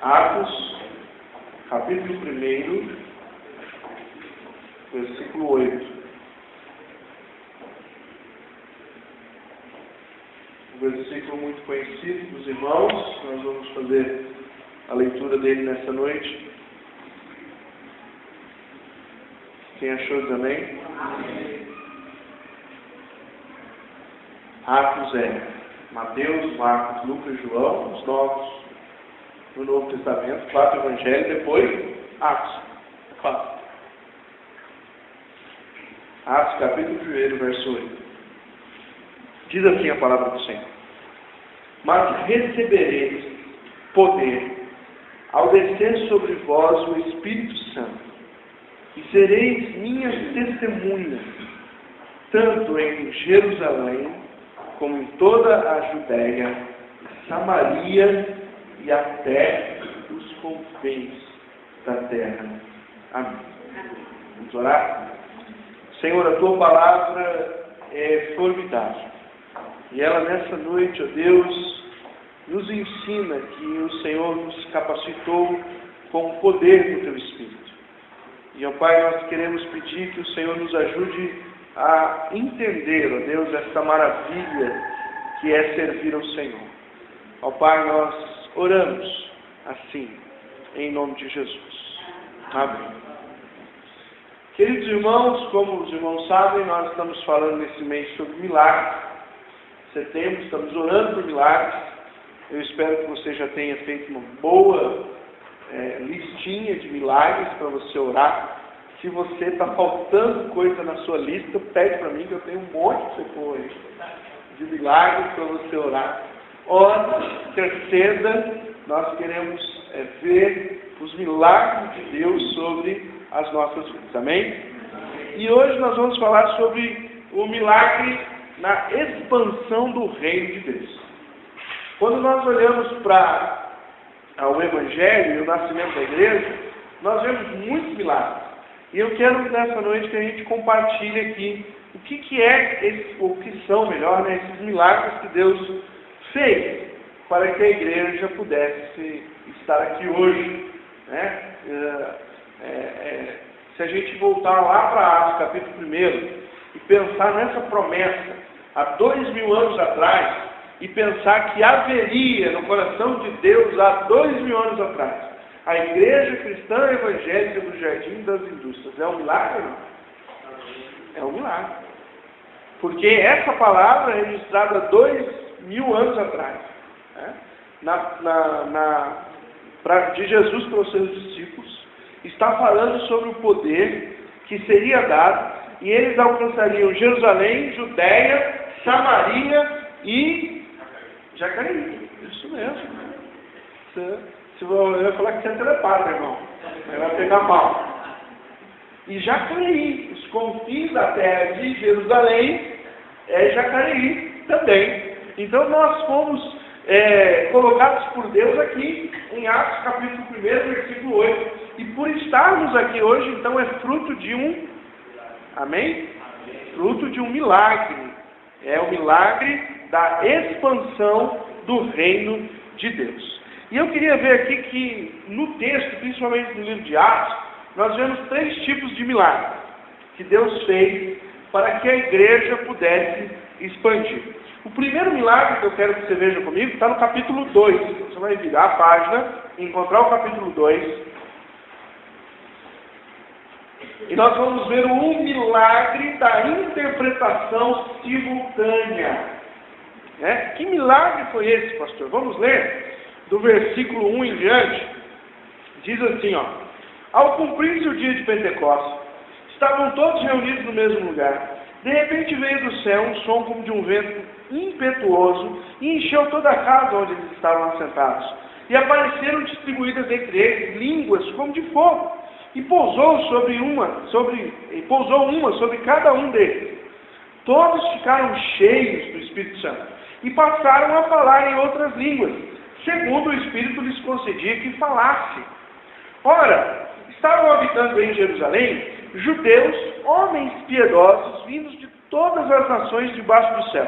Atos, capítulo 1, versículo 8. Um versículo muito conhecido dos irmãos, nós vamos fazer a leitura dele nessa noite. Quem achou também? Amém. Atos é Mateus, Marcos, Lucas e João, os novos no Novo Testamento, 4 evangelhos, depois Atos. 4. Atos, capítulo 1, verso 8. Diz assim a palavra do Senhor: Mas recebereis poder ao descer sobre vós o Espírito Santo, e sereis minhas testemunhas, tanto em Jerusalém, como em toda a Judéia, Samaria e até os confins da terra. Amém. Vamos orar? Senhor, a Tua palavra é formidável. E ela nessa noite, ó Deus, nos ensina que o Senhor nos capacitou com o poder do Teu Espírito. E, ó Pai, nós queremos pedir que o Senhor nos ajude a entender, ó Deus, essa maravilha que é servir ao Senhor. Ó Pai, nós oramos assim, em nome de Jesus. Amém. Queridos irmãos, como os irmãos sabem, nós estamos falando nesse mês sobre milagres. Setembro, estamos orando por milagres. Eu espero que você já tenha feito uma boa listinha de milagres para você orar. Se você está faltando coisa na sua lista, pede para mim que eu tenho um monte de você de milagres para você orar. Ora, terceira, nós queremos ver os milagres de Deus sobre as nossas vidas. Amém? E hoje nós vamos falar sobre o milagre na expansão do reino de Deus. Quando nós olhamos para o Evangelho e o nascimento da igreja, nós vemos muitos milagres. E eu quero nessa noite que a gente compartilhe aqui o que são esses milagres que Deus fez para que a igreja pudesse estar aqui hoje. Né? Se a gente voltar lá para Atos, capítulo 1, e pensar nessa promessa há 2000 anos atrás, e pensar que haveria no coração de Deus há 2000 anos atrás a Igreja Cristã Evangélica do Jardim das Indústrias, é um milagre? Não? É um milagre. Porque essa palavra é registrada há 2000 anos atrás, né? De Jesus para os seus discípulos, está falando sobre o poder que seria dado, e eles alcançariam Jerusalém, Judéia, Samaria e Jacareí. Isso mesmo. Eu ia falar que você é telepata, irmão. Vai pegar mal. E Jacareí, os confins da terra de Jerusalém, é Jacareí também. Então nós fomos colocados por Deus aqui em Atos capítulo 1, versículo 8. E por estarmos aqui hoje, então é fruto de um... Amém? Fruto de um milagre. É o milagre da expansão do reino de Deus. E eu queria ver aqui que no texto, principalmente no livro de Atos, nós vemos 3 tipos de milagres que Deus fez para que a igreja pudesse expandir. O primeiro milagre que eu quero que você veja comigo está no capítulo 2. Você vai virar a página e encontrar o capítulo 2. E nós vamos ver o milagre da interpretação simultânea. Que milagre foi esse, pastor? Vamos ler do versículo 1 em diante. Diz assim, ao cumprir-se o dia de Pentecostes, estavam todos reunidos no mesmo lugar. De repente veio do céu um som como de um vento impetuoso e encheu toda a casa onde eles estavam assentados. E apareceram distribuídas entre eles línguas como de fogo, e pousou uma sobre cada um deles. Todos ficaram cheios do Espírito Santo e passaram a falar em outras línguas, segundo o Espírito lhes concedia que falasse. Ora, estavam habitando em Jerusalém judeus, homens piedosos, vindos de todas as nações debaixo do céu.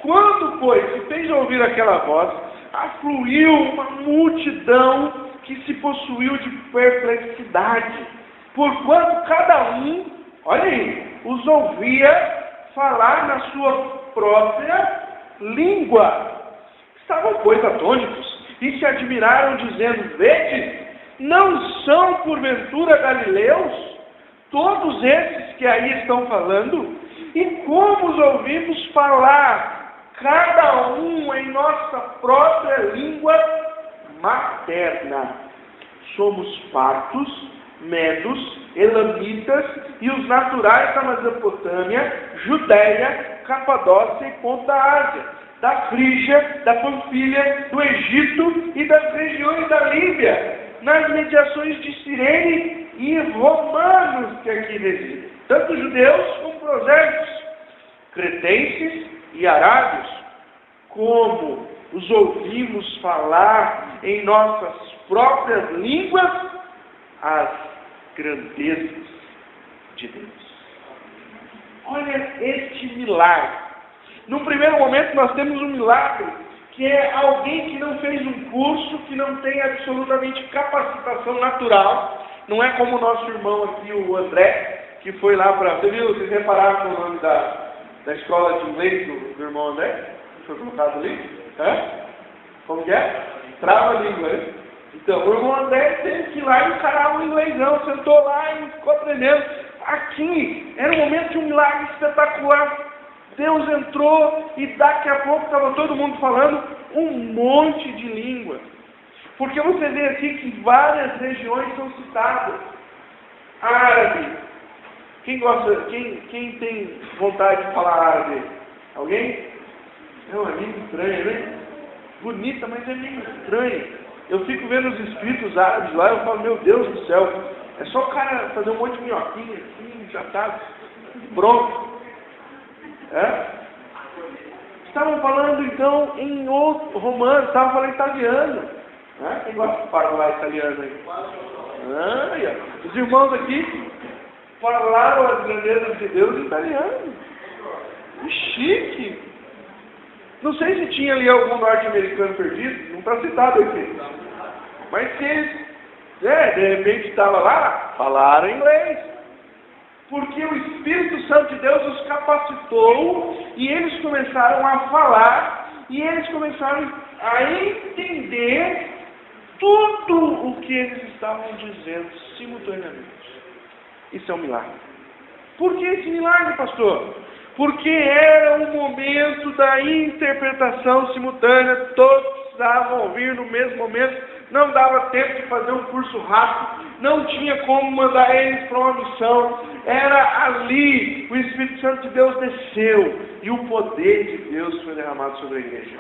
Quando, pois, se fez ouvir aquela voz, afluiu uma multidão que se possuiu de perplexidade, porquanto cada um, olha aí, os ouvia falar na sua própria língua. Estavam, pois, atônitos e se admiraram, dizendo: vede, não são porventura galileus todos esses que aí estão falando? E como os ouvimos falar, cada um em nossa própria língua materna? Somos partos, medos, elamitas e os naturais da Mesopotâmia, Judéia, Capadócia e Ponto da Ásia, da Frígia, da Panfilha, do Egito e das regiões da Líbia, nas mediações de Cirene e romanos que aqui residem, tanto judeus como prosélitos, cretenses e arábios. Como os ouvimos falar em nossas próprias línguas as grandezas de Deus. Olha este milagre. No primeiro momento nós temos um milagre, que é alguém que não fez um curso, que não tem absolutamente capacitação natural. Não é como o nosso irmão aqui, o André, que foi lá para... Você viu, vocês repararam o nome da escola de inglês do irmão André? Que foi colocado ali? Como que é? Trava a língua, né? Então, o irmão André teve que ir lá e encarar o inglêsão, sentou lá e ficou aprendendo. Aqui, era um momento de um milagre espetacular. Deus entrou e daqui a pouco estava todo mundo falando um monte de língua. Porque você vê aqui que várias regiões são citadas. Árabe. Quem tem vontade de falar árabe? Alguém? É uma língua estranha, né? Bonita, mas é meio estranha. Eu fico vendo os escritos árabes lá, eu falo, meu Deus do céu, é só o cara fazer um monte de minhoquinha assim, já está pronto. Estavam falando então em outro romano, estavam falando italiano. Quem gosta de falar italiano aí? Os irmãos aqui falaram as grandezas de Deus em italiano. Que chique! Não sei se tinha ali algum norte-americano perdido, não está citado aqui. Mas se de repente estava lá, falaram inglês. Porque o Espírito Santo de Deus os capacitou e eles começaram a falar e eles começaram a entender tudo o que eles estavam dizendo simultaneamente. Isso é um milagre. Por que esse milagre, pastor? Porque era o momento da interpretação simultânea, todos precisavam ouvir no mesmo momento, não dava tempo de fazer um curso rápido, não tinha como mandar eles para uma missão, era ali, o Espírito Santo de Deus desceu, e o poder de Deus foi derramado sobre a igreja.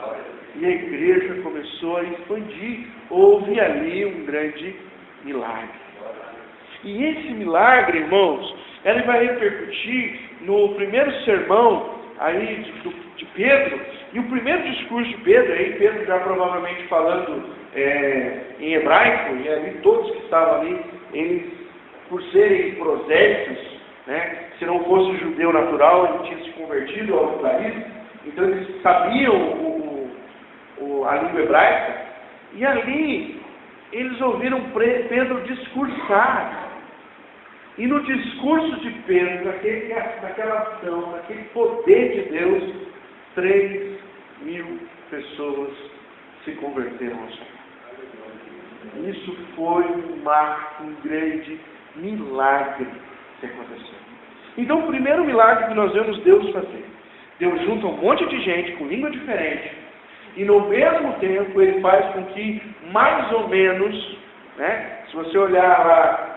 E a igreja começou a expandir, houve ali um grande milagre. E esse milagre, irmãos, ele vai repercutir no primeiro sermão aí de Pedro, e o primeiro discurso de Pedro, aí Pedro já provavelmente falando em hebraico, e ali todos que estavam ali, eles, por serem prosélitos, né, se não fosse judeu natural, ele tinha se convertido ao judaísmo, então eles sabiam a língua hebraica, e ali eles ouviram Pedro discursar. E no discurso de Pedro, naquela ação, naquele poder de Deus, 3.000 pessoas se converteram ao Senhor. Isso foi um grande milagre que aconteceu. Então, o primeiro milagre que nós vemos Deus fazer, Deus junta um monte de gente com língua diferente, e no mesmo tempo Ele faz com que, mais ou menos, né, se você olhar lá,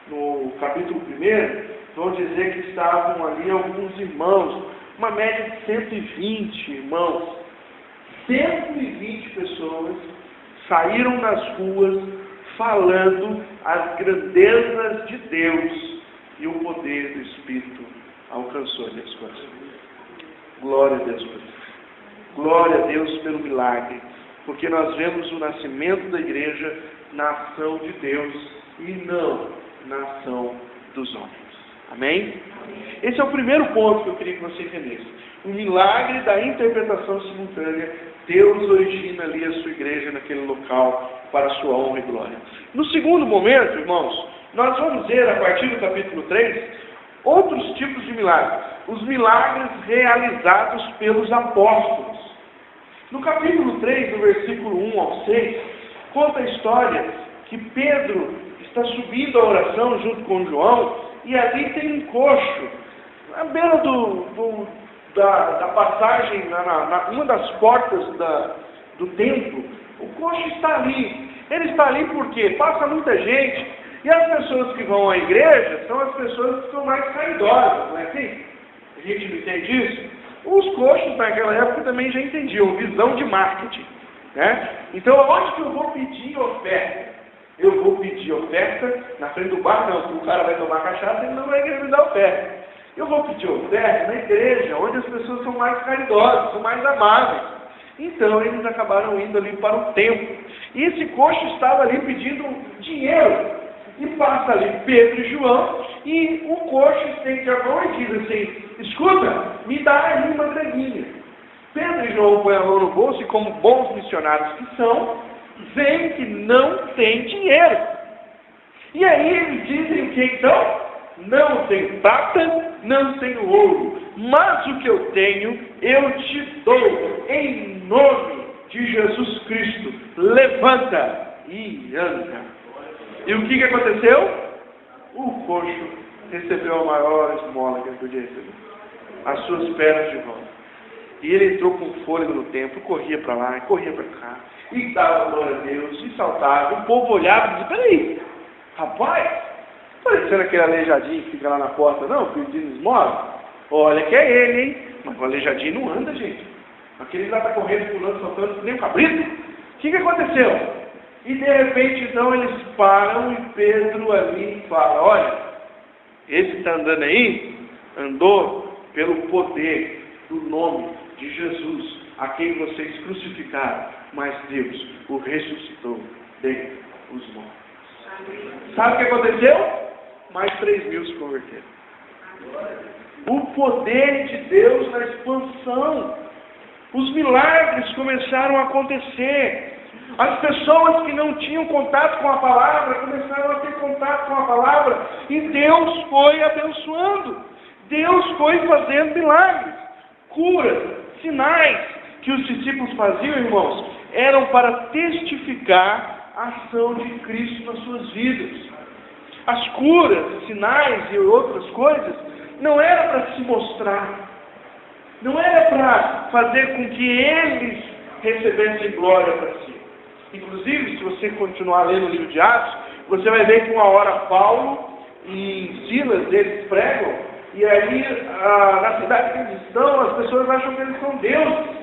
no capítulo 1, vão dizer que estavam ali alguns irmãos, uma média de 120 irmãos. 120 pessoas saíram nas ruas falando as grandezas de Deus, e o poder do Espírito alcançou aqueles corações. Glória a Deus por isso. Glória a Deus pelo milagre, porque nós vemos o nascimento da igreja na ação de Deus e não na ação dos homens. Amém? Esse é o primeiro ponto que eu queria que você entendesse. O milagre da interpretação simultânea Deus origina ali a sua igreja naquele local para a sua honra e glória. No segundo momento, irmãos, nós vamos ver a partir do capítulo 3, outros tipos de milagres. Os milagres realizados pelos apóstolos. No capítulo 3, do versículo 1 ao 6, conta a história que Pedro está subindo a oração junto com João, e ali tem um coxo, à beira da passagem, uma das portas do templo. O coxo está ali. Ele está ali porque passa muita gente, e as pessoas que vão à igreja são as pessoas que são mais caridosas, não é assim? A gente não entende isso? Os coxos naquela época também já entendiam, visão de marketing, né? Então, onde que eu vou pedir oferta? Eu vou pedir oferta na frente do bar, não, porque o cara vai tomar cachaça e ele não vai querer me dar oferta. Eu vou pedir oferta na igreja, onde as pessoas são mais caridosas, são mais amáveis. Então, eles acabaram indo ali para o templo. E esse coxo estava ali pedindo dinheiro. E passa ali Pedro e João, e o coxo estende a mão e diz assim: escuta, me dá aí uma graninha. Pedro e João põem a mão no bolso e, como bons missionários que são, veem que não tem dinheiro. E aí eles dizem o que então? Não tenho prata, não tenho ouro, mas o que eu tenho, eu te dou, em nome de Jesus Cristo. Levanta e anda. E o que aconteceu? O coxo recebeu a maior esmola que ele podia receber. As suas pernas de volta. E ele entrou com fôlego no templo, corria para lá, corria para cá, e dava glória a Deus, e saltava. O povo olhava e dizia: peraí, rapaz, parecendo aquele aleijadinho que fica lá na porta, não, pedindo esmola? Olha que é ele, hein? Mas o aleijadinho não anda, gente. Aquele lá está correndo, pulando, saltando, nem um cabrito. O que aconteceu? E de repente, então, eles param e Pedro ali fala: olha, esse está andando aí, andou pelo poder do nome de Jesus, a quem vocês crucificaram, mas Deus o ressuscitou dentre os mortos. Sabe o que aconteceu? Mais 3.000 se converteram. O poder de Deus na expansão. Os milagres começaram a acontecer. As pessoas que não tinham contato com a palavra começaram a ter contato com a palavra, e Deus foi abençoando. Deus foi fazendo milagres, curas, sinais que os discípulos faziam, irmãos, eram para testificar a ação de Cristo nas suas vidas. As curas, sinais e outras coisas não era para se mostrar, não era para fazer com que eles recebessem glória para si. Inclusive, se você continuar lendo o livro de Atos, você vai ver que uma hora Paulo e Silas, eles pregam, e aí na cidade que eles estão, as pessoas acham que eles são deuses,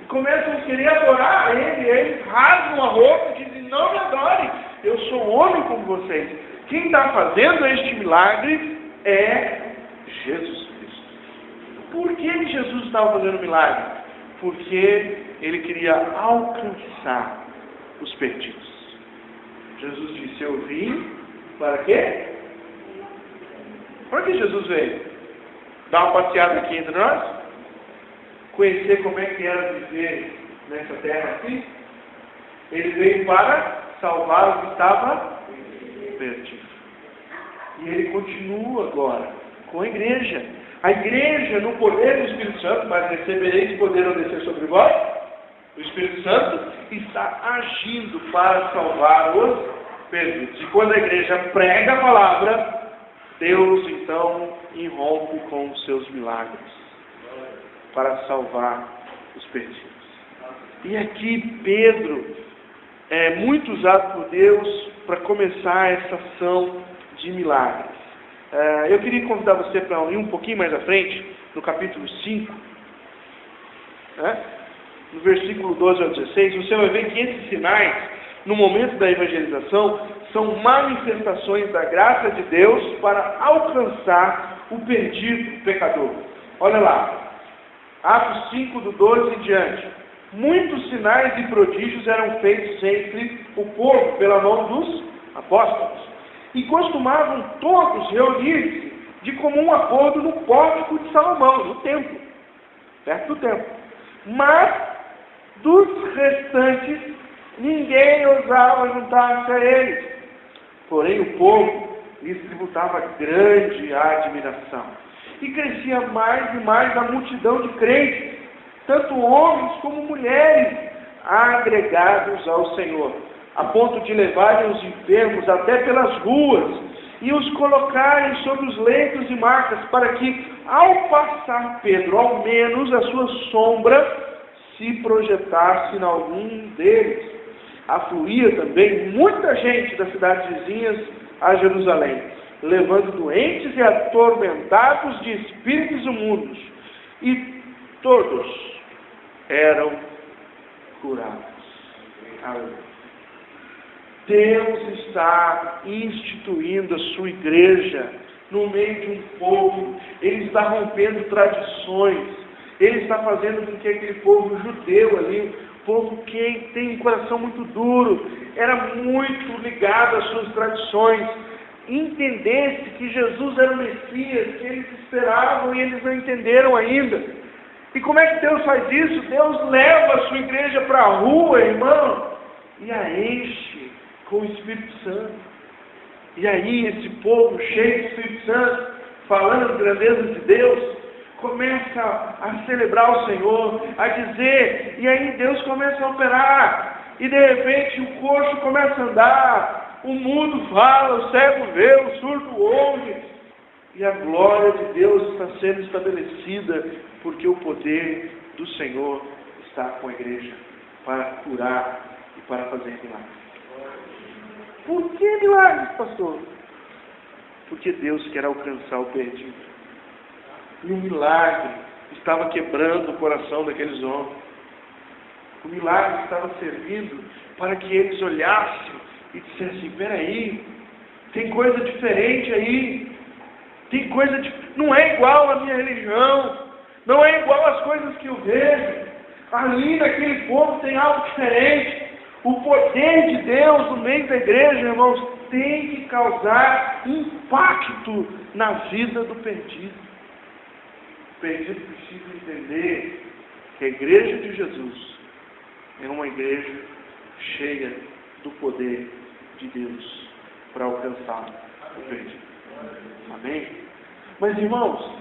e começam a querer adorar a ele, e eles rasgam a roupa e dizem: não me adorem, eu sou um homem como vocês. Quem está fazendo este milagre é Jesus Cristo. Por que Jesus estava fazendo milagre? Porque ele queria alcançar os perdidos. Jesus disse: eu vim para quê? Para que Jesus veio? Dar uma passeada aqui entre nós? Conhecer como é que era viver nessa terra aqui? Ele veio para salvar o que estava perdido. E ele continua agora com a igreja. A igreja no poder do Espírito Santo, mas recebereis poder ao descer sobre vós. O Espírito Santo está agindo para salvar os perdidos. E quando a igreja prega a palavra, Deus então irrompe com os seus milagres para salvar os perdidos. E aqui Pedro é muito usado por Deus para começar essa ação de milagres. Eu queria convidar você para ir um pouquinho mais à frente, no capítulo 5, no versículo 12 ao 16, você vai ver que esses sinais, no momento da evangelização, são manifestações da graça de Deus para alcançar o perdido, o pecador. Olha lá, Atos 5, do 12 em diante. Muitos sinais e prodígios eram feitos entre o povo pela mão dos apóstolos. E costumavam todos reunir-se de comum acordo no pórtico de Salomão, no templo, perto do templo. Mas Dos restantes, ninguém ousava juntar-se a eles. Porém, o povo lhes tributava grande admiração. E crescia mais e mais a multidão de crentes, tanto homens como mulheres, agregados ao Senhor, a ponto de levarem os enfermos até pelas ruas e os colocarem sobre os leitos e macas, para que, ao passar Pedro, ao menos a sua sombra se projetasse em algum deles. Afluía também muita gente das cidades vizinhas a Jerusalém, levando doentes e atormentados de espíritos imundos, e todos eram curados. Aleluia. Deus está instituindo a sua igreja no meio de um povo. Ele está rompendo tradições. Ele está fazendo com que aquele povo judeu ali, povo que tem um coração muito duro, era muito ligado às suas tradições, entendesse que Jesus era o Messias, que eles esperavam e eles não entenderam ainda. E como é que Deus faz isso? Deus leva a sua igreja para a rua, irmão, e a enche com o Espírito Santo. E aí esse povo cheio do Espírito Santo, falando as grandezas de Deus, começa a celebrar o Senhor, a dizer, e aí Deus começa a operar, e de repente o coxo começa a andar, o mudo fala, o cego vê, o surdo ouve, e a glória de Deus está sendo estabelecida, porque o poder do Senhor está com a igreja, para curar e para fazer milagres. Por que milagres, pastor? Porque Deus quer alcançar o perdido. E o milagre estava quebrando o coração daqueles homens. O milagre estava servindo para que eles olhassem e dissessem, peraí, tem coisa diferente aí. Tem coisa não é igual à minha religião. Não é igual às coisas que eu vejo. Ali naquele povo tem algo diferente. O poder de Deus no meio da igreja, irmãos, tem que causar impacto na vida do perdido. O perdido precisa entender que a igreja de Jesus é uma igreja cheia do poder de Deus para alcançar o perdido. Amém? Mas, irmãos,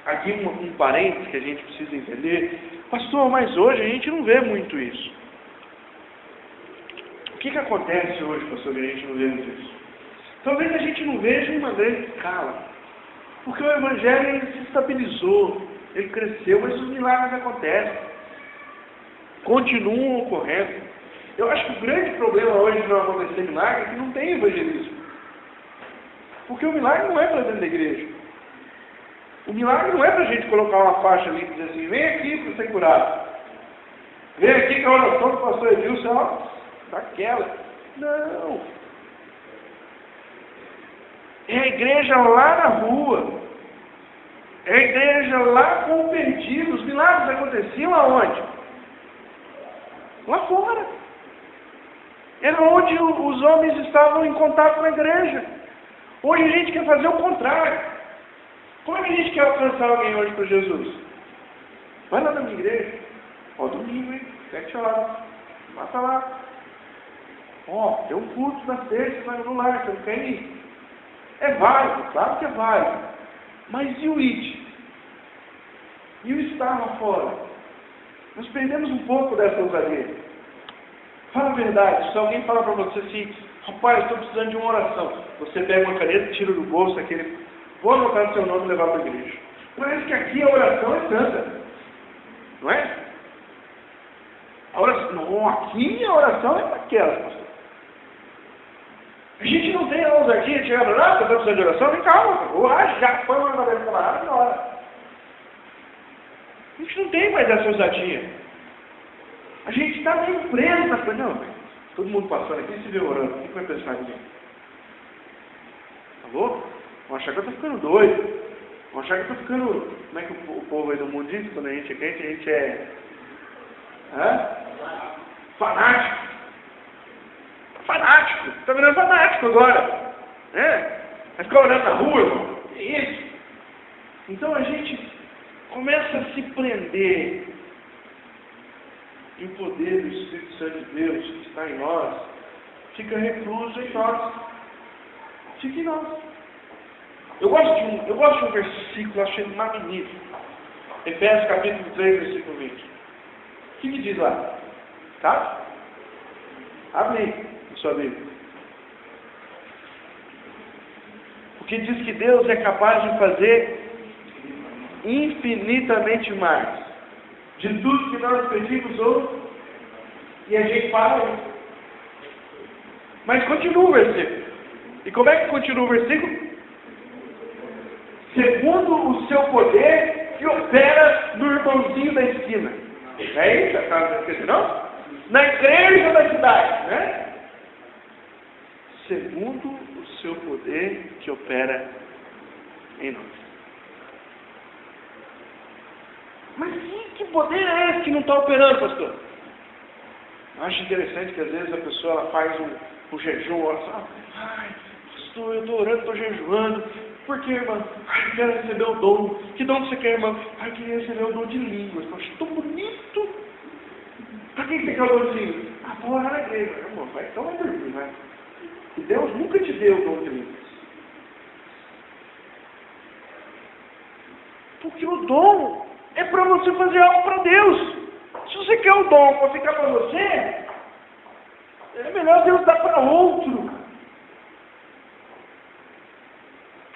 aqui um parênteses que a gente precisa entender. Pastor, mas hoje a gente não vê muito isso. O que acontece hoje, pastor, que a gente não vê muito isso? Talvez a gente não veja em uma grande escala. Porque o Evangelho ele se estabilizou, ele cresceu, mas os milagres acontecem. Continuam ocorrendo. Eu acho que o grande problema hoje de não acontecer milagre é que não tem evangelismo. Porque o milagre não é para dentro da igreja. O milagre não é para a gente colocar uma faixa ali e dizer assim, vem aqui para ser curado. Vem aqui com a oração do pastor Edilson, ó, daquela. Não. É a igreja lá na rua. É a igreja lá com o perdido. Os milagres aconteciam aonde? Lá fora. Era onde os homens estavam em contato com a igreja. Hoje a gente quer fazer o contrário. Como é que a gente quer alcançar alguém hoje para Jesus? Vai lá na minha igreja. Ó, domingo, hein? 7 horas. Mata lá. Ó, tem um culto na terça, vai no lar, você não quer ir? É válido, claro que é válido. Mas e o IT? E o estar lá fora? Nós perdemos um pouco dessa ousadia. Fala a verdade. Se alguém falar para você assim, rapaz, estou precisando de uma oração. Você pega uma caneta, tira do bolso aquele, vou anotar seu nome e levar para a igreja. Parece que aqui a oração é santa. Não é? A oração, não, aqui a oração é daquela, pastor. A gente não tem a ousadia de chegar para lá, está precisando de oração, vem calma, já foi uma cabeça camarada na hora. A gente não tem mais essa ousadia. A gente está meio preso na coisa. Não, todo mundo passando aqui se vê orando. O que vai pensar de mim? Tá louco? Vão achar que eu estou ficando doido. Vão achar que eu estou ficando... Como é que o povo aí do mundo diz? Quando a gente é crente, a gente é... fanático. Fanático. Está virando fanático agora. Vai ficar olhando na rua, irmão. Que isso? Então a gente começa a se prender que o poder do Espírito Santo de Deus que está em nós fica recluso em nós. Fica em nós. Eu gosto de um versículo, achei ele magnífico. Efésios capítulo 3, versículo 20. O que diz lá? Tá? Abre aí na sua Bíblia. Porque diz que Deus é capaz de fazer infinitamente mais de tudo que nós pedimos ou e a gente fala isso. Mas continua o versículo. E como é que continua o versículo? Segundo o seu poder que opera no irmãozinho da esquina. É isso? Está esquecendo, não? Na igreja da cidade, né? Segundo o seu poder que opera em nós. Mas que poder é esse que não está operando, pastor? Eu acho interessante que às vezes a pessoa ela faz um jejum, ela fala, ai, pastor, eu estou orando, estou jejuando. Por que, irmã? Ai, eu quero receber o dom. Que dom você quer, irmã? Ai, eu queria receber o dom de línguas. Eu acho tão bonito. Para quem você quer o dom de línguas? Ah, vou orar na igreja. Irmão, vai, então vai dormir, vai. E Deus nunca te deu o dom de línguas. Porque o dom é para você fazer algo para Deus. Se você quer o dom para ficar para você, é melhor Deus dar para outro.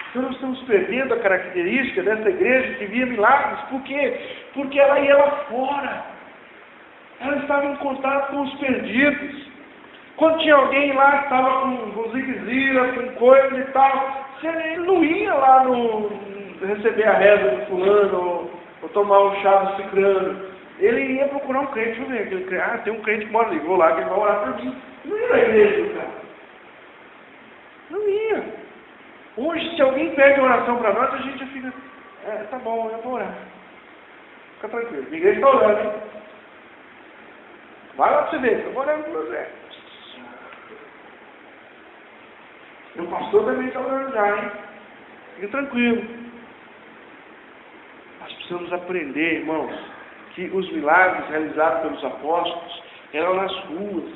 Então nós estamos perdendo a característica dessa igreja que via milagres. Por quê? Porque ela ia lá fora. Ela estava em contato com os perdidos. Quando tinha alguém lá que estava com zigue-zira, com coisa e tal, ele não ia lá receber a reza do fulano, ou tomar um chá do ciclano. Ele ia procurar um crente. Deixa eu ver aquele crente. Ah, tem um crente que mora ali, vou lá que ele vai orar por mim. Não ia na igreja, cara. Não ia. Hoje, se alguém pede oração para nós, a gente já fica, tá bom, eu vou orar. Fica tranquilo. A igreja está orando, hein? Vai lá para você ver, eu vou orando por você. O pastor também está orando já, hein? Fica tranquilo. Nós precisamos aprender, irmãos, que os milagres realizados pelos apóstolos eram nas ruas,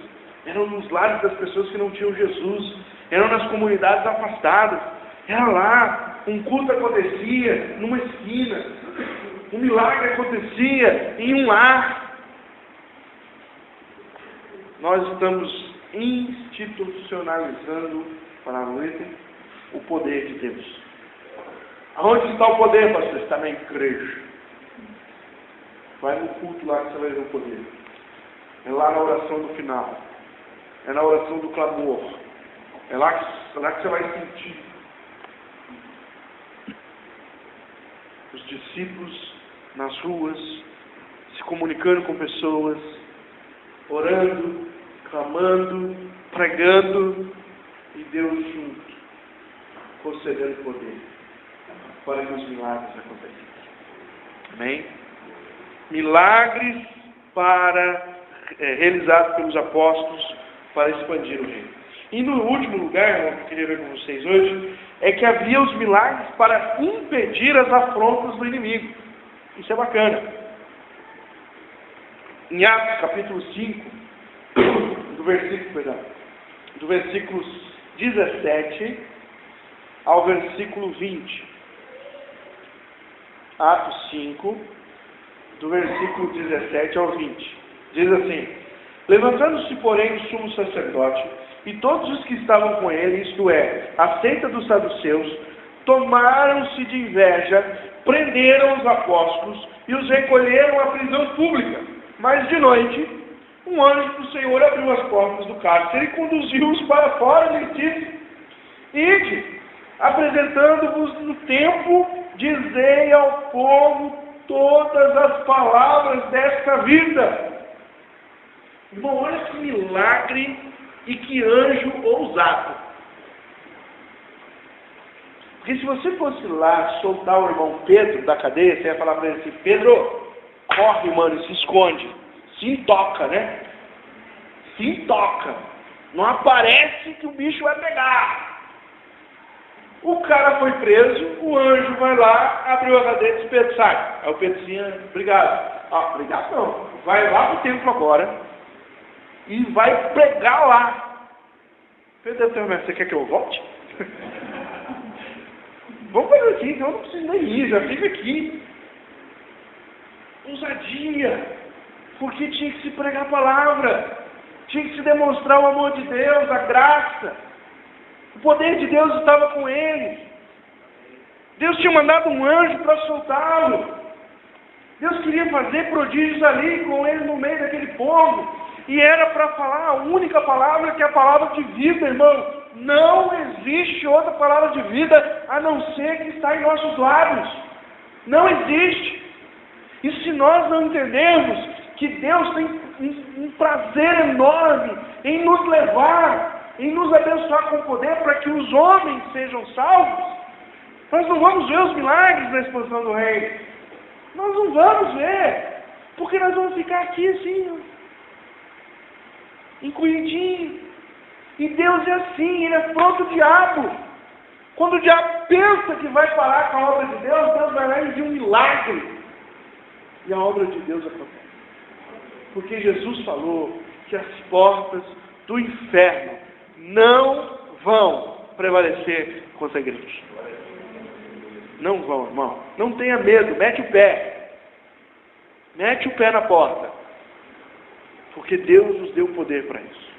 eram nos lares das pessoas que não tinham Jesus, eram nas comunidades afastadas. Era lá, um culto acontecia numa esquina, um milagre acontecia em um lar. Nós estamos institucionalizando, para a noite, o poder de Deus. Aonde está o poder, pastor? Está na igreja. Vai no culto lá que você vai ver o poder. É lá na oração do final. É na oração do clamor. É lá que você vai sentir. Os discípulos nas ruas, se comunicando com pessoas, orando, clamando, pregando, e Deus junto, concedendo poder para que os milagres aconteçam. Amém? Milagres realizados pelos apóstolos para expandir o reino. E no último lugar, que eu queria ver com vocês hoje, é que havia os milagres para impedir as afrontas do inimigo. Isso é bacana. Em Atos capítulo 5, do versículo 17 ao versículo 20. Atos 5, do versículo 17 ao 20. Diz assim: levantando-se, porém, o sumo sacerdote e todos os que estavam com ele, isto é, a seita dos saduceus, tomaram-se de inveja, prenderam os apóstolos e os recolheram à prisão pública. Mas de noite, um anjo do Senhor abriu as portas do cárcere e conduziu-os para fora e disse: ide, apresentando-vos no templo, dizei ao povo todas as palavras desta vida. Irmão, olha que milagre e que anjo ousado. Porque se você fosse lá soltar o irmão Pedro da cadeia, você ia falar para ele assim: Pedro, corre, mano, e se esconde. Se intoca, né? Se intoca. Não aparece que o bicho vai pegar. O cara foi preso, o anjo vai lá, abriu a cadeia e disse: Pedro, sai. Aí o Pedro disse: obrigado. Pregar não. Vai lá para o templo agora e vai pregar lá. Pedro deve ter, você quer que eu volte? Vamos fazer assim, então eu não preciso nem ir, já fica aqui. Ousadia, porque tinha que se pregar a palavra, tinha que se demonstrar o amor de Deus, a graça. O poder de Deus estava com eles. Deus tinha mandado um anjo para soltá-lo. Deus queria fazer prodígios ali com ele no meio daquele povo. E era para falar a única palavra, que é a palavra de vida, irmão. Não existe outra palavra de vida a não ser que está em nossos lábios. Não existe. E se nós não entendermos que Deus tem um prazer enorme em nos levar, em nos abençoar com poder para que os homens sejam salvos, nós não vamos ver os milagres na expansão do reino. Nós não vamos ver, porque nós vamos ficar aqui assim, encolhidinho. E Deus é assim, Ele é pronto o diabo. Quando o diabo pensa que vai parar com a obra de Deus, Deus vai lá e envia um milagre. E a obra de Deus acontece. Porque Jesus falou que as portas do inferno não vão prevalecer contra a igreja. Não vão, irmão. Não tenha medo, mete o pé. Mete o pé na porta. Porque Deus nos deu poder para isso.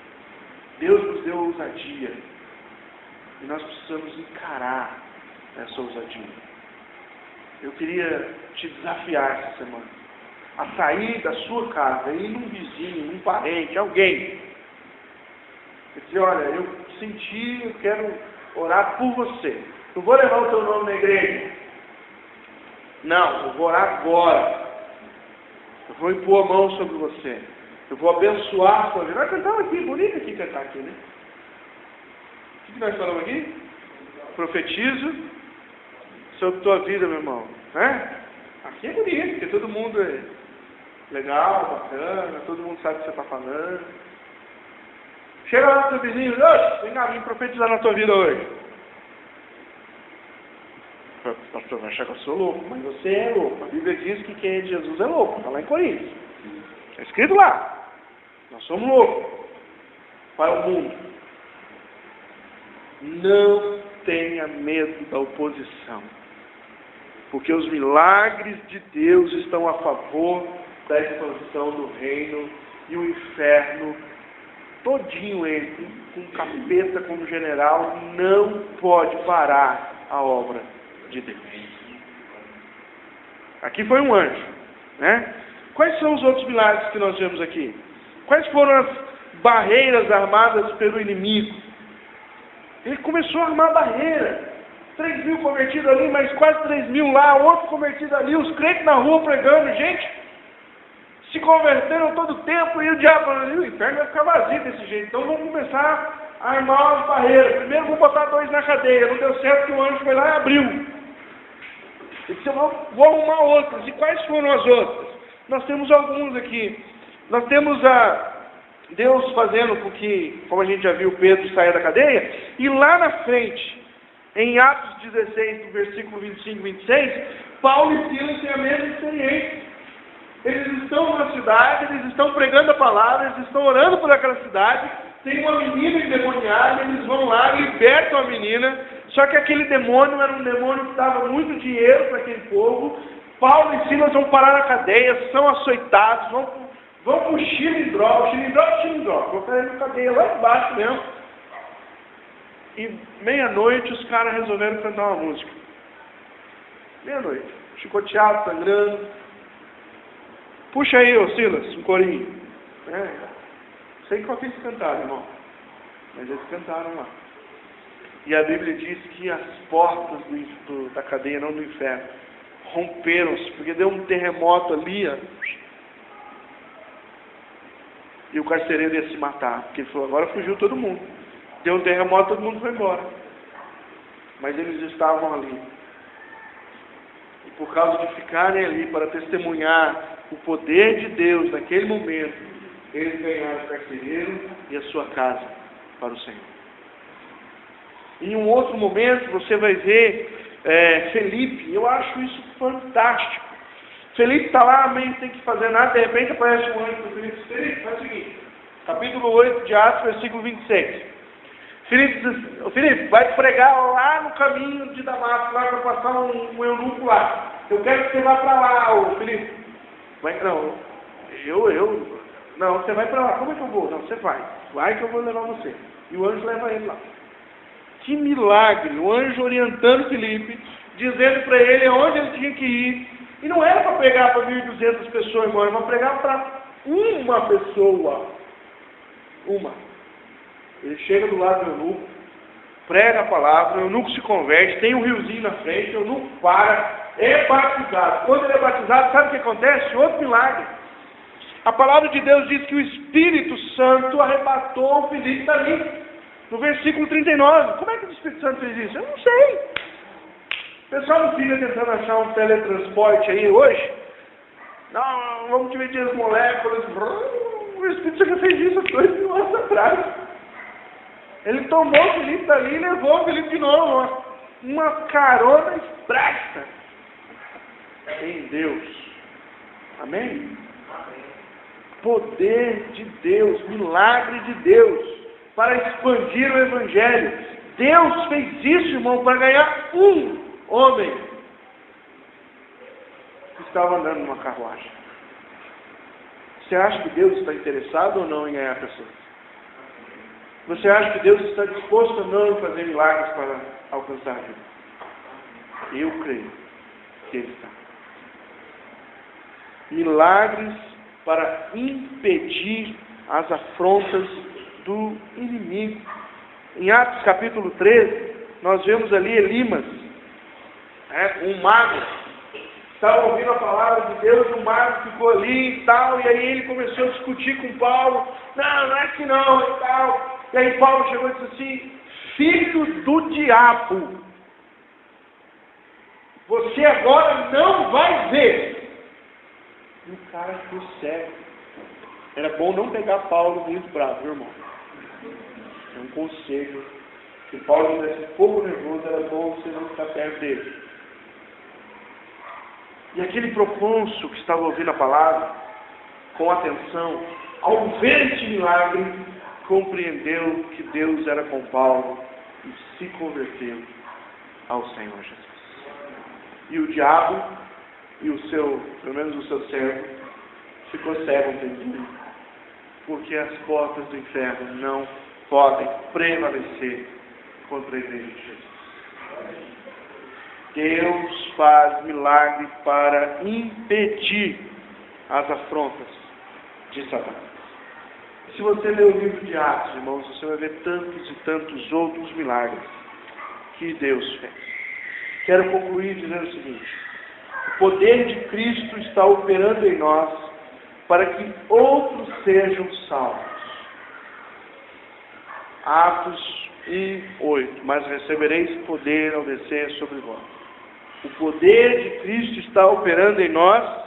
Deus nos deu ousadia. E nós precisamos encarar essa ousadia. Eu queria te desafiar essa semana a sair da sua casa, ir num vizinho, num parente, alguém. E dizer, olha, eu senti, eu quero orar por você. Não vou levar o teu nome na igreja. Não, eu vou orar agora. Eu vou impor a mão sobre você. Eu vou abençoar a sua vida. Nós cantamos aqui, bonito aqui cantar aqui, né? O que nós falamos aqui? Profetizo sobre tua vida, meu irmão. Né? Aqui é bonito, porque todo mundo é legal, bacana, todo mundo sabe o que você está falando. Chega lá no teu vizinho, vem cá, vim profetizar na tua vida hoje. Pastor, vai achar que eu sou louco, mas você é louco. A Bíblia diz que quem é de Jesus é louco, está lá em Coríntios. Está escrito lá. Nós somos loucos para o mundo. Não tenha medo da oposição. Porque os milagres de Deus estão a favor da expansão do reino e o inferno todinho ele, com capeta como general, não pode parar a obra de Deus. Aqui foi um anjo, né? Quais são os outros milagres que nós vemos aqui? Quais foram as barreiras armadas pelo inimigo? Ele começou a armar barreira. 3.000 convertidos ali, mas quase 3.000 lá, outro convertido ali, os crentes na rua pregando, gente, se converteram todo o tempo, e o diabo falando, o inferno vai ficar vazio desse jeito, então vamos começar a armar as barreiras. Primeiro vou botar 2 na cadeia, não deu certo que o anjo foi lá e abriu. Ele disse, eu vou arrumar outras. E quais foram as outras? Nós temos alguns aqui. Nós temos Deus fazendo com que, como a gente já viu, Pedro saia da cadeia, e lá na frente, em Atos 16, versículo 25 e 26, Paulo e Silas têm a mesma experiência. Eles estão na cidade, eles estão pregando a palavra, eles estão orando por aquela cidade, tem uma menina endemoniada, eles vão lá, libertam a menina, só que aquele demônio era um demônio que dava muito dinheiro para aquele povo. Paulo e Silas vão parar na cadeia, são açoitados, vão para o xilindró, vão cair na cadeia lá embaixo mesmo. E meia-noite os caras resolveram cantar uma música. Meia-noite, chicoteado, sangrando. Puxa aí, ô Silas, um corinho. Sei que vocês cantaram, irmão. Mas eles cantaram lá. E a Bíblia diz que as portas da cadeia, não do inferno, romperam-se, porque deu um terremoto ali, ó. E o carcereiro ia se matar, porque ele falou, agora fugiu todo mundo. Deu um terremoto, todo mundo foi embora. Mas eles estavam ali. E por causa de ficarem ali para testemunhar o poder de Deus naquele momento, eles ganharam o carcereiro e a sua casa para o Senhor. Em um outro momento, você vai ver Felipe, eu acho isso fantástico. Felipe está lá, meio tem que fazer nada, de repente aparece um anjo para o Felipe. Felipe, faz o seguinte, capítulo 8 de Atos, versículo 26. Felipe diz assim, o Felipe, vai pregar lá no caminho de Damasco, lá para passar um eunuco lá. Eu quero que você vá para lá, ô Felipe. Vai, não, não, você vai para lá. Como é que eu vou? Não, você vai. Vai que eu vou levar você. E o anjo leva ele lá. Que milagre! O anjo orientando Felipe, dizendo para ele onde ele tinha que ir. E não era para pregar para 1.200 pessoas, irmão, era para pregar para uma pessoa. Uma. Ele chega do lado do eunuco, prega a palavra, o eunuco se converte, tem um riozinho na frente, o eunuco para, é batizado. Quando ele é batizado, sabe o que acontece? Outro milagre. A palavra de Deus diz que o Espírito Santo arrebatou o Felipe dali. No versículo 39. Como é que o Espírito Santo fez isso? Eu não sei. O pessoal não fica tentando achar um teletransporte aí hoje? Não, vamos dividir as moléculas. O Espírito Santo fez isso 2.000 anos atrás. Ele tomou o Felipe dali e levou o Felipe de novo. Uma carona expressa em Deus. Amém? Poder de Deus, milagre de Deus, para expandir o Evangelho. Deus fez isso, irmão, para ganhar um homem que estava andando numa carruagem. Você acha que Deus está interessado ou não em ganhar pessoas? Você acha que Deus está disposto ou não em fazer milagres para alcançar a vida? Eu creio que Ele está. Milagres para impedir as afrontas do inimigo. Em Atos capítulo 13, nós vemos ali Elimas, um mago, estava ouvindo a palavra de Deus, o mago ficou ali e tal, e aí ele começou a discutir com Paulo, não é que não, e tal. E aí Paulo chegou e disse assim, filho do diabo, você agora não vai ver. E o cara ficou cego. Era bom não pegar Paulo muito bravo, viu, irmão? É um conselho. Se Paulo tivesse pouco nervoso, era bom você não ficar perto dele. E aquele procônsul que estava ouvindo a palavra, com atenção, ao ver este milagre, compreendeu que Deus era com Paulo e se converteu ao Senhor Jesus. E o diabo, e o seu, pelo menos o seu servo, ficou cego entendido, porque as portas do inferno não podem prevalecer contra a igreja de Jesus. Deus faz milagre para impedir as afrontas de Satanás. Se você ler o livro de Atos, irmãos, você vai ver tantos e tantos outros milagres que Deus fez. Quero concluir dizendo o seguinte: o poder de Cristo está operando em nós para que outros sejam salvos. Atos 1:8. Mas recebereis poder ao descer sobre vós. O poder de Cristo está operando em nós.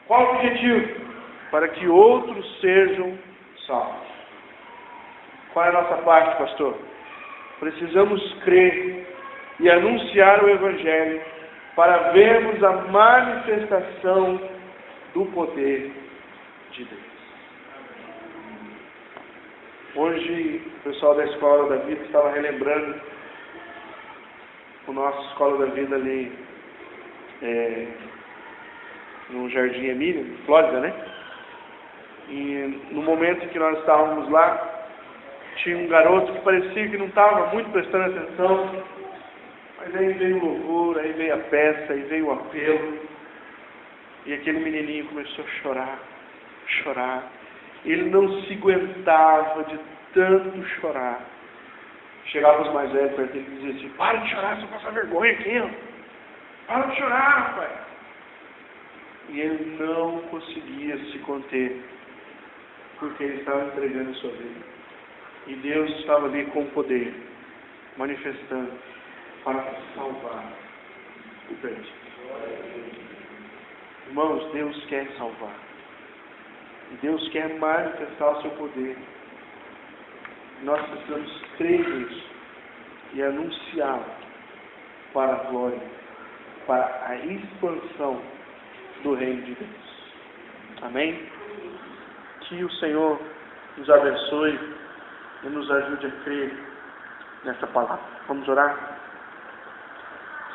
Qual o objetivo? Para que outros sejam salvos. Qual é a nossa parte, pastor? Precisamos crer e anunciar o Evangelho para vermos a manifestação do poder de Deus. Hoje, o pessoal da Escola da Vida estava relembrando a nossa Escola da Vida ali no Jardim Emília, Flórida, né? E no momento em que nós estávamos lá, tinha um garoto que parecia que não estava muito prestando atenção, mas aí veio o louvor, aí veio a peça, aí veio o apelo, e aquele menininho começou a chorar. Ele não se aguentava de tanto chorar. Chegava os mais velhos perto dele e dizia assim: para de chorar, você passa vergonha aqui, ó. Para de chorar, rapaz. E ele não conseguia se conter, porque ele estava entregando a sua vida. E Deus estava ali com poder, manifestando para salvar o perdido. Irmãos, Deus quer salvar. E Deus quer manifestar o seu poder. Nós precisamos crer nisso e anunciá-lo para a glória, para a expansão do reino de Deus. Amém? Que o Senhor nos abençoe e nos ajude a crer nessa palavra. Vamos orar?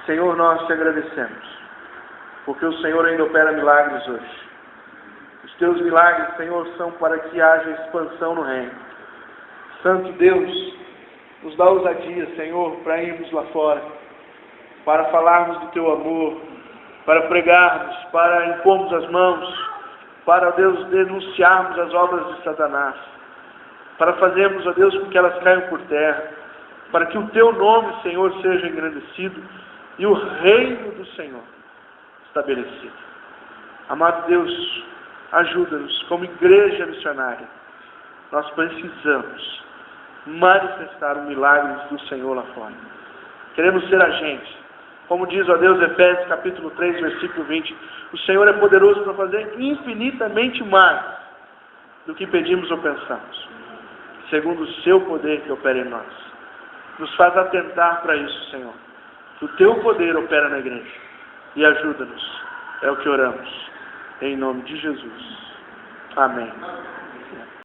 Senhor, nós te agradecemos, porque o Senhor ainda opera milagres hoje. Os teus milagres, Senhor, são para que haja expansão no reino. Santo Deus, nos dá ousadia, Senhor, para irmos lá fora, para falarmos do teu amor, para pregarmos, para impormos as mãos, para, Deus, denunciarmos as obras de Satanás, para fazermos, ó Deus, com que elas caiam por terra, para que o teu nome, Senhor, seja engrandecido e o reino do Senhor estabelecido. Amado Deus, ajuda-nos como igreja missionária. Nós precisamos manifestar os milagres do Senhor lá fora. Queremos ser agentes. Como diz, ó Deus, Efésios capítulo 3, versículo 20, o Senhor é poderoso para fazer infinitamente mais do que pedimos ou pensamos, segundo o seu poder que opera em nós. Nos faz atentar para isso, Senhor. Que o teu poder opera na igreja. E ajuda-nos. É o que oramos. Em nome de Jesus. Amém.